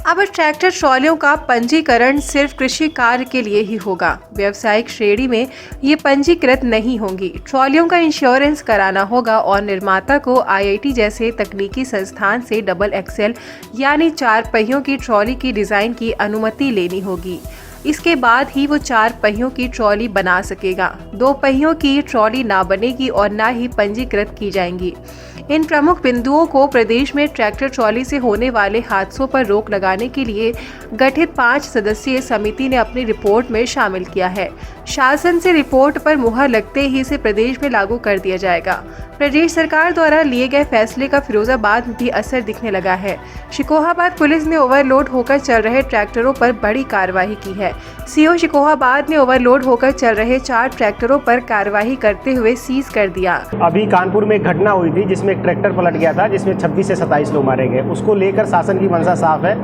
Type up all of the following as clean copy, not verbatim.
अब ट्रैक्टर ट्रॉलियों का पंजीकरण सिर्फ कृषि कार्य के लिए ही होगा। व्यावसायिक श्रेणी में ये पंजीकृत नहीं होंगी। ट्रॉलियों का इंश्योरेंस कराना होगा और निर्माता को आईआईटी जैसे तकनीकी संस्थान से डबल एक्सेल यानी 4 पहियों की ट्रॉली की डिजाइन की अनुमति लेनी होगी। इसके बाद ही वो 4 पहियों की ट्रॉली बना सकेगा। 2 पहियों की ट्रॉली ना बनेगी और ना ही पंजीकृत की जाएंगी। इन प्रमुख बिंदुओं को प्रदेश में ट्रैक्टर ट्रॉली से होने वाले हादसों पर रोक लगाने के लिए गठित 5 सदस्यीय समिति ने अपनी रिपोर्ट में शामिल किया है। शासन से रिपोर्ट पर मुहर लगते ही इसे प्रदेश में लागू कर दिया जाएगा। प्रदेश सरकार द्वारा लिए गए फैसले का फिरोजाबाद में भी असर दिखने लगा है। शिकोहाबाद पुलिस ने ओवरलोड होकर चल रहे ट्रैक्टरों पर बड़ी कार्रवाई की है। सीओ शिकोहाबाद ने ओवरलोड होकर चल रहे 4 ट्रैक्टरों पर कार्रवाई करते हुए सीज कर दिया। अभी कानपुर में एक घटना हुई थी जिसमें एक ट्रैक्टर पलट गया था, जिसमें 26 से 27 लोग मारे गए। उसको लेकर शासन की मंशा साफ है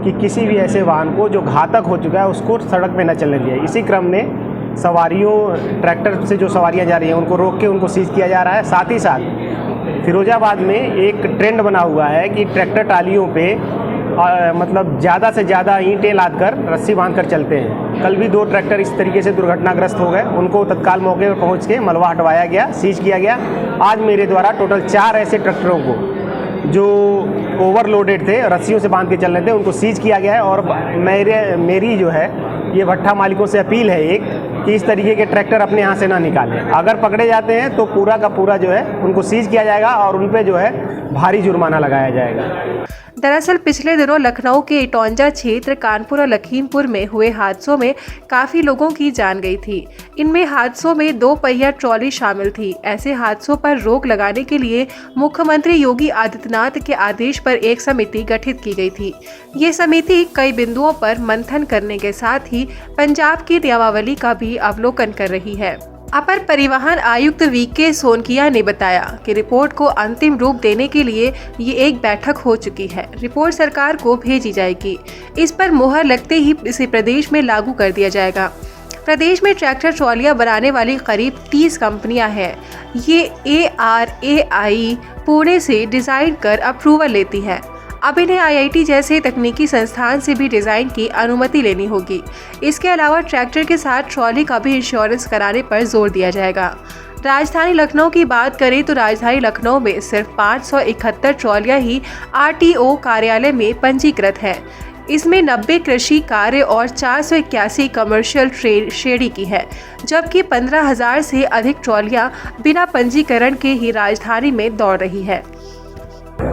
कि किसी भी ऐसे वाहन को जो घातक हो चुका है उसको सड़क पे न चलने दिया। इसी क्रम में सवारियों, ट्रैक्टर से जो सवारियां जा रही हैं उनको रोक के उनको सीज किया जा रहा है। साथ ही साथ फिरोजाबाद में एक ट्रेंड बना हुआ है कि ट्रैक्टर ट्रालियों पे मतलब ज़्यादा से ज़्यादा ईंटें लाद कर रस्सी बांध कर चलते हैं। कल भी 2 ट्रैक्टर इस तरीके से दुर्घटनाग्रस्त हो गए। उनको तत्काल मौके पर पहुंच के मलबा हटवाया गया, सीज किया गया। आज मेरे द्वारा टोटल 4 ऐसे ट्रैक्टरों को जो ओवरलोडेड थे, रस्सियों से बांध के चल रहे थे, उनको सीज किया गया है। और मेरी जो है ये भट्ठा मालिकों से अपील है एक कि इस तरीके के ट्रैक्टर अपने यहाँ से ना निकालें। अगर पकड़े जाते हैं तो पूरा का पूरा जो है उनको सीज किया जाएगा और उन पे जो है भारी जुर्माना लगाया जाएगा। दरअसल पिछले दिनों लखनऊ के इटौंजा क्षेत्र, कानपुर और लखीमपुर में हुए हादसों में काफी लोगों की जान गई थी। इनमें हादसों में 2 पहिया ट्रॉली शामिल थी। ऐसे हादसों पर रोक लगाने के लिए मुख्यमंत्री योगी आदित्यनाथ के आदेश पर एक समिति गठित की गई थी। ये समिति कई बिंदुओं पर मंथन करने के साथ ही पंजाब की नियमावली का भी अवलोकन कर रही है। अपर परिवहन आयुक्त वीके सोनकिया ने बताया कि रिपोर्ट को अंतिम रूप देने के लिए ये एक बैठक हो चुकी है। रिपोर्ट सरकार को भेजी जाएगी। इस पर मुहर लगते ही इसे प्रदेश में लागू कर दिया जाएगा। प्रदेश में ट्रैक्टर ट्रॉलियां बनाने वाली करीब 30 कंपनियां हैं। ये ARAI पुणे से डिजाइन कर अप्रूवल लेती है। अब इन्हें आईआईटी जैसे तकनीकी संस्थान से भी डिजाइन की अनुमति लेनी होगी। इसके अलावा ट्रैक्टर के साथ ट्रॉली का भी इंश्योरेंस कराने पर जोर दिया जाएगा। राजधानी लखनऊ की बात करें तो राजधानी लखनऊ में सिर्फ 571 ट्रॉलियां ही RTO कार्यालय में पंजीकृत है। इसमें 90 कृषि कार्य और 481 कमर्शियल श्रेणी की है, जबकि 15,000 से अधिक ट्रॉलियां बिना पंजीकरण के ही राजधानी में दौड़ रही है।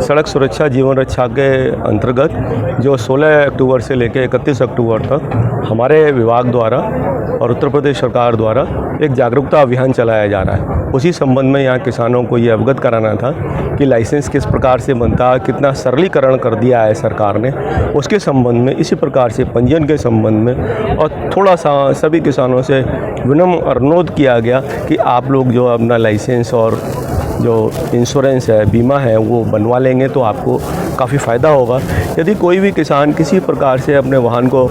सड़क सुरक्षा जीवन रक्षा के अंतर्गत जो 16 अक्टूबर से लेकर 31 अक्टूबर तक हमारे विभाग द्वारा और उत्तर प्रदेश सरकार द्वारा एक जागरूकता अभियान चलाया जा रहा है। उसी संबंध में यहाँ किसानों को ये अवगत कराना था कि लाइसेंस किस प्रकार से बनता है, कितना सरलीकरण कर दिया है सरकार ने, उसके संबंध में, इसी प्रकार से पंजीयन के संबंध में। और थोड़ा सा सभी किसानों से विनम्र अनुरोध किया गया कि आप लोग जो अपना लाइसेंस और जो इंश्योरेंस है, बीमा है, वो बनवा लेंगे तो आपको काफ़ी फ़ायदा होगा। यदि कोई भी किसान किसी प्रकार से अपने वाहन को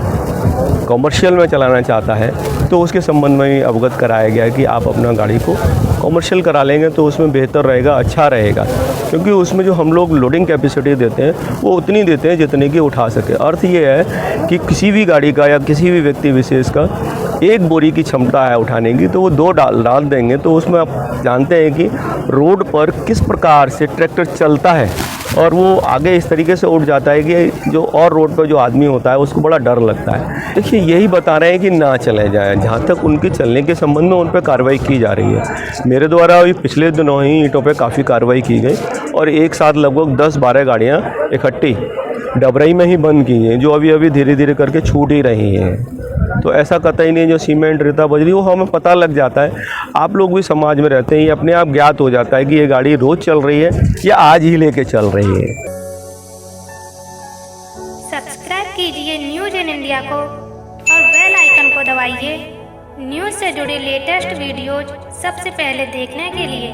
कॉमर्शियल में चलाना चाहता है तो उसके संबंध में भी अवगत कराया गया है कि आप अपना गाड़ी को कॉमर्शियल करा लेंगे तो उसमें बेहतर रहेगा, अच्छा रहेगा। क्योंकि उसमें जो हम लोग लोडिंग कैपेसिटी देते हैं वो उतनी देते हैं जितने की उठा सके। अर्थ ये है कि किसी भी गाड़ी का या किसी भी व्यक्ति विशेष का 1 बोरी की क्षमता है उठाने की, तो वो 2 डाल देंगे तो उसमें आप जानते हैं कि रोड पर किस प्रकार से ट्रैक्टर चलता है और वो आगे इस तरीके से उठ जाता है कि जो और रोड पर जो आदमी होता है उसको बड़ा डर लगता है। देखिए, यही बता रहे हैं कि ना चले जाए। जहाँ तक उनके चलने के संबंध में उन पर कार्रवाई की जा रही है। मेरे द्वारा अभी पिछले दिनों ही ईंटों पे काफ़ी कार्रवाई की गई और एक साथ लगभग 10-12 गाड़ियाँ इकट्ठी डबरई में ही बंद की हैं, जो अभी धीरे धीरे करके छूट ही रही हैं। तो ऐसा कतई नहीं, जो सीमेंट, रेता, बजरी, वो हमें पता लग जाता है। आप लोग भी समाज में रहते हैं, ये अपने आप ज्ञात हो जाता है कि ये गाड़ी रोज़ चल रही है या आज ही लेके चल रही है। सब्सक्राइब कीजिए न्यूज़ इन इंडिया को और बेल आइकन को दबाइए न्यूज़ से जुड़े लेटेस्ट वीडियोज सबसे पहले देखने के लिए।